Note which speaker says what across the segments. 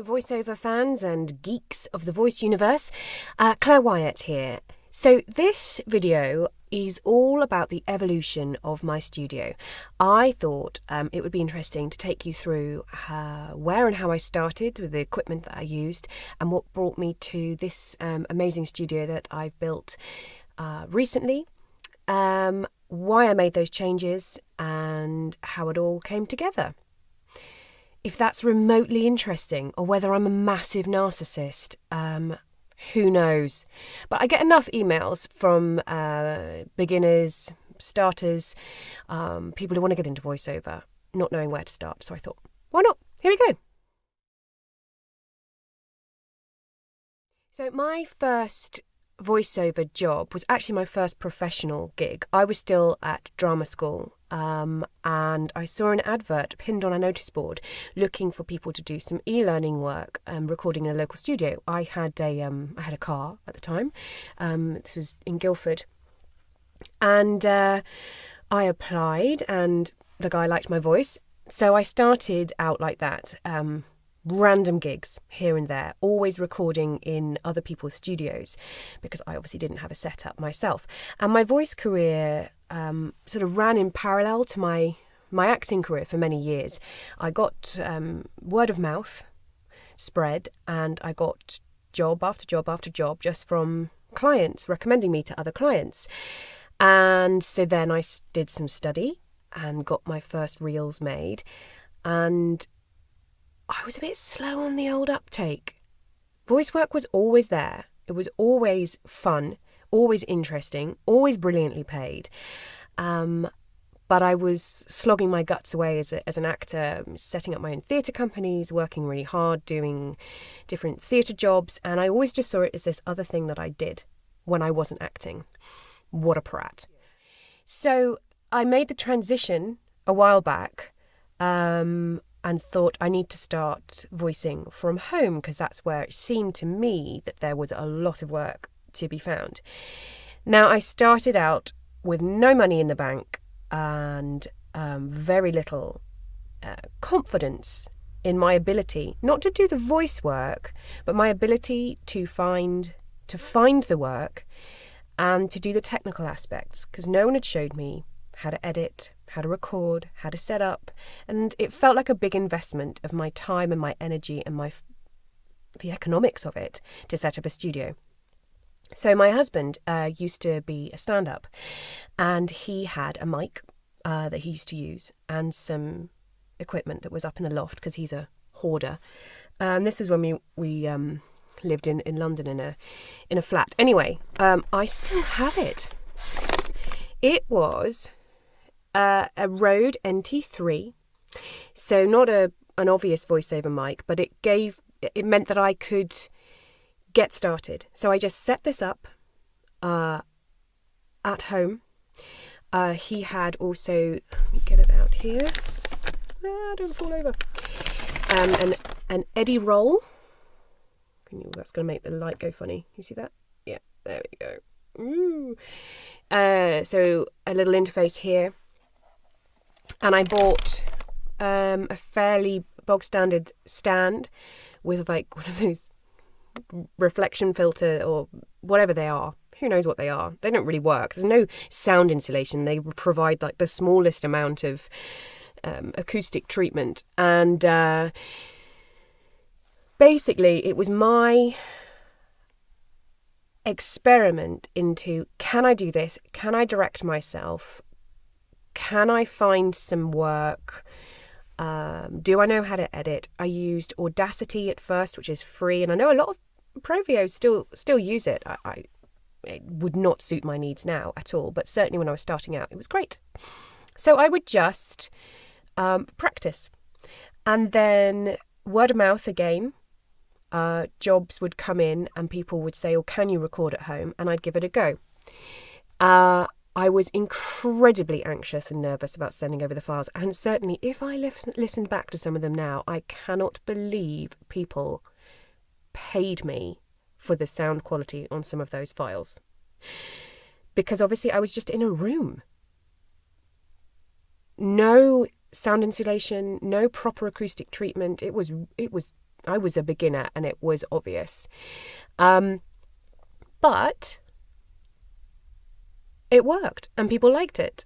Speaker 1: voiceover fans and geeks of the voice universe. Claire Wyatt here. So this video is all about the evolution of my studio. I thought it would be interesting to take you through where and how I started with the equipment that I used and what brought me to this amazing studio that I've built recently, why I made those changes and how it all came together. If that's remotely interesting, or whether I'm a massive narcissist, who knows? But I get enough emails from beginners, starters, people who want to get into voiceover, not knowing where to start. So I thought, why not? Here we go. So my first voiceover job was actually my first professional gig. I was still at drama school. And I saw an advert pinned on a notice board looking for people to do some e-learning work, recording in a local studio. I had a car at the time. This was in Guildford, and I applied, and the guy liked my voice, so I started out like that. Random gigs here and there, always recording in other people's studios because I obviously didn't have a setup myself. And my voice career sort of ran in parallel to my acting career for many years. I got word of mouth spread, and I got job after job after job just from clients recommending me to other clients. And so then I did some study and got my first reels made, and I was a bit slow on the old uptake. Voice work was always there. It was always fun, always interesting, always brilliantly paid. But I was slogging my guts away as an actor, setting up my own theatre companies, working really hard, doing different theatre jobs. And I always just saw it as this other thing that I did when I wasn't acting. What a prat. So I made the transition a while back, and thought I need to start voicing from home because that's where it seemed to me that there was a lot of work to be found. Now, I started out with no money in the bank and very little confidence in my ability, not to do the voice work, but my ability to find the work and to do the technical aspects, because no one had showed me how to edit, how to record, how to set up, and it felt like a big investment of my time and my energy and the economics of it to set up a studio. So my husband used to be a stand-up, and he had a mic that he used to use and some equipment that was up in the loft because he's a hoarder. And this was when we lived in London in a flat. Anyway, I still have it. It was a Rode NT3, so not an obvious voiceover mic, but it meant that I could get started. So I just set this up at home. He had also, let me get it out here. Don't fall over. An Eddie roll. That's going to make the light go funny. You see that? Yeah, there we go. Ooh. So a little interface here. And I bought a fairly bog standard stand with like one of those reflection filter or whatever they are. Who knows what they are? They don't really work. There's no sound insulation. They provide like the smallest amount of acoustic treatment. And basically it was my experiment into, can I do this? Can I direct myself? Can I find some work? Do I know how to edit? I used Audacity at first, which is free, and I know a lot of Provios still use it. It would not suit my needs now at all, but certainly when I was starting out, it was great. So I would just practice, and then word of mouth again. Jobs would come in, and people would say, "Oh, can you record at home?" And I'd give it a go. I was incredibly anxious and nervous about sending over the files, and certainly if I listened back to some of them now, I cannot believe people paid me for the sound quality on some of those files. Because obviously I was just in a room. No sound insulation, no proper acoustic treatment. It was I was a beginner and it was obvious. But it worked and people liked it.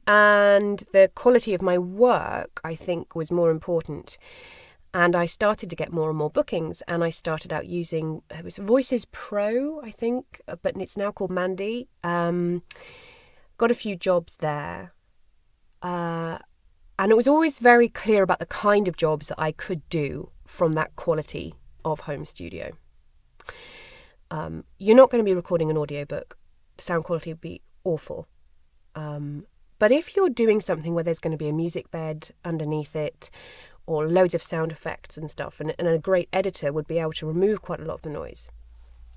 Speaker 1: And the quality of my work, I think, was more important. And I started to get more and more bookings, and I started out using, it was Voices Pro, I think, but it's now called Mandy. Got a few jobs there. And it was always very clear about the kind of jobs that I could do from that quality of home studio. You're not going to be recording an audiobook. The sound quality would be awful. But if you're doing something where there's going to be a music bed underneath it, or loads of sound effects and stuff, and a great editor would be able to remove quite a lot of the noise.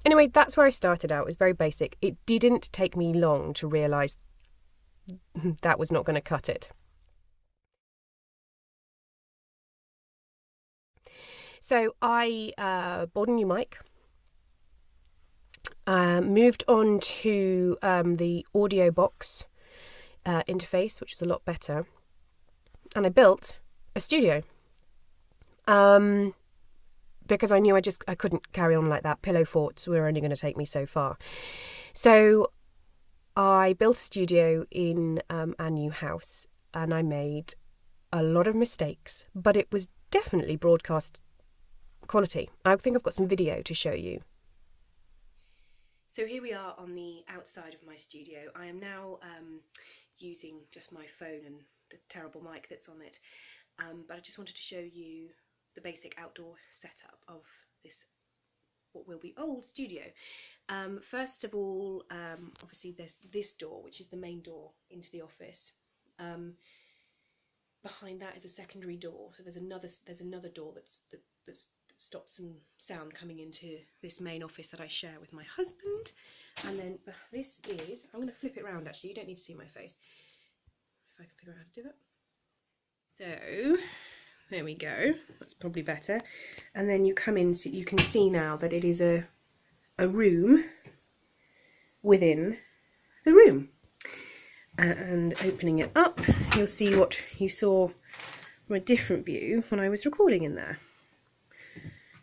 Speaker 1: Anyway, that's where I started out. It was very basic. It didn't take me long to realise that was not going to cut it. So I bought a new mic, moved on to the audio box interface, which was a lot better, and I built a studio. Because I knew I couldn't carry on like that. Pillow forts were only going to take me so far. So I built a studio in our new house, and I made a lot of mistakes, but it was definitely broadcast quality. I think I've got some video to show you. So here we are on the outside of my studio. I am now using just my phone and the terrible mic that's on it, but I just wanted to show you the basic outdoor setup of this, what will be old studio. First of all, obviously there's this door, which is the main door into the office. Behind that is a secondary door, so there's another door that stops some sound coming into this main office that I share with my husband. And then this is, I'm going to flip it around actually, you don't need to see my face, if I can figure out how to do that. So there we go, that's probably better. And then you come in, so you can see now that it is a room within the room. And opening it up, you'll see what you saw from a different view when I was recording in there.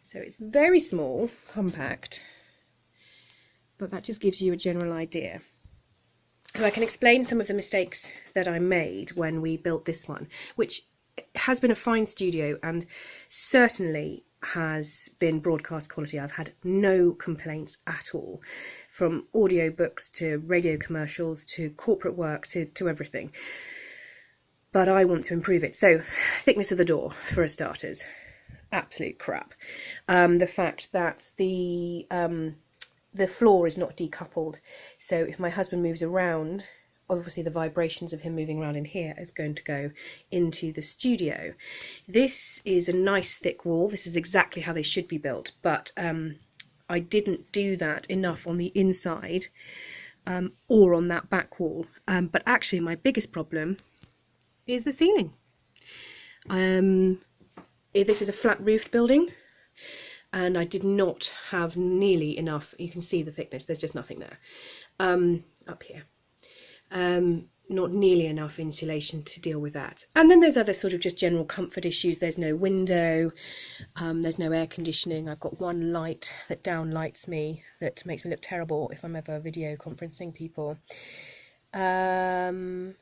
Speaker 1: So it's very small, compact, but that just gives you a general idea. So I can explain some of the mistakes that I made when we built this one, which has been a fine studio and certainly has been broadcast quality. I've had no complaints at all, from audiobooks to radio commercials to corporate work to everything. But I want to improve it. So thickness of the door, for starters, absolute crap. The fact that the floor is not decoupled, so if my husband moves around, obviously the vibrations of him moving around in here is going to go into the studio. This is a nice thick wall. This is exactly how they should be built, but I didn't do that enough on the inside or on that back wall. But actually my biggest problem is the ceiling. This is a flat roofed building, and I did not have nearly enough. You can see the thickness, there's just nothing there up here. Not nearly enough insulation to deal with that. And then there's other sort of just general comfort issues. There's no window, there's no air conditioning. I've got one light that downlights me that makes me look terrible if I'm ever video conferencing people. So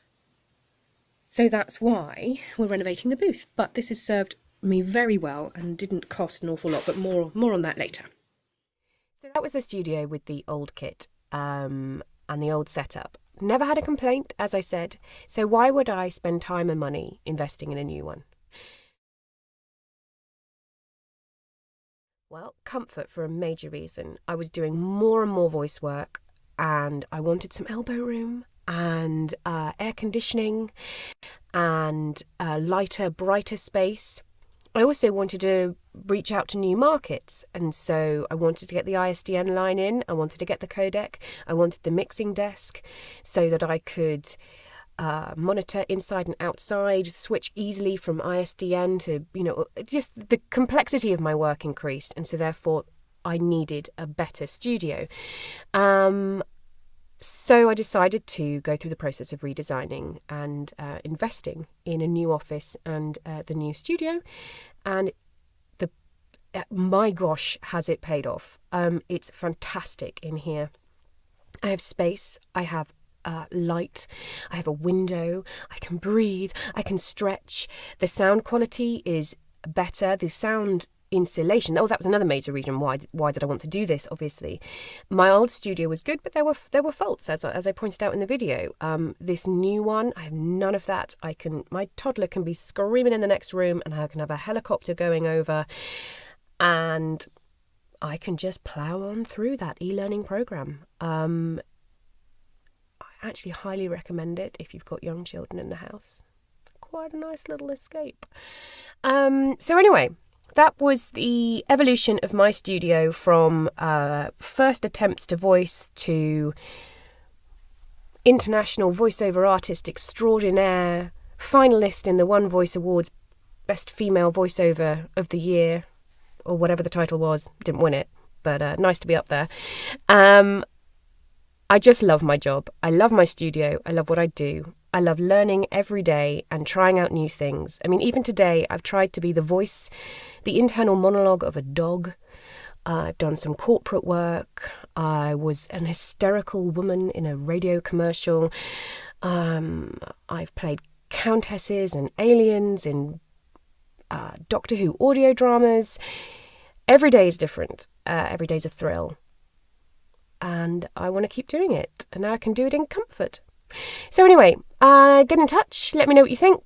Speaker 1: that's why we're renovating the booth. But this has served me very well and didn't cost an awful lot, but more on that later. So that was the studio with the old kit and the old setup. Never had a complaint, as I said, so why would I spend time and money investing in a new one? Well, comfort for a major reason. I was doing more and more voice work, and I wanted some elbow room and air conditioning and a lighter, brighter space. I also wanted to reach out to new markets, and so I wanted to get the ISDN line in, I wanted to get the codec, I wanted the mixing desk so that I could monitor inside and outside, switch easily from ISDN to, just the complexity of my work increased, and so therefore I needed a better studio. So I decided to go through the process of redesigning and investing in a new office and the new studio. And my gosh, has it paid off. It's fantastic in here. I have space, I have light, I have a window, I can breathe, I can stretch. The sound quality is better. The sound insulation, that was another major reason why did I want to do this. Obviously my old studio was good, but there were faults, as I pointed out in the video. This new one, I have none of that. My toddler can be screaming in the next room and I can have a helicopter going over and I can just plow on through that e-learning program. I actually highly recommend it if you've got young children in the house. Quite a nice little escape. So anyway, that was the evolution of my studio from first attempts to voice to international voiceover artist extraordinaire, finalist in the One Voice Awards Best Female Voiceover of the Year, or whatever the title was. Didn't win it, but nice to be up there. I just love my job. I love my studio. I love what I do. I love learning every day and trying out new things. I mean, even today, I've tried to be the voice, the internal monologue of a dog. I've done some corporate work. I was an hysterical woman in a radio commercial. I've played countesses and aliens in Doctor Who audio dramas. Every day is different. Every day's a thrill. And I want to keep doing it. And now I can do it in comfort. So anyway, get in touch. Let me know what you think.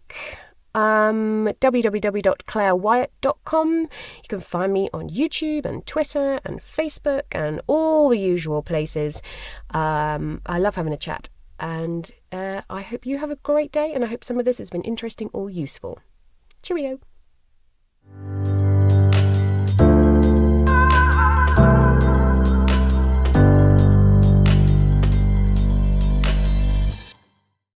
Speaker 1: www.clairewyatt.com. You can find me on YouTube and Twitter and Facebook and all the usual places. I love having a chat. And I hope you have a great day. And I hope some of this has been interesting or useful. Cheerio.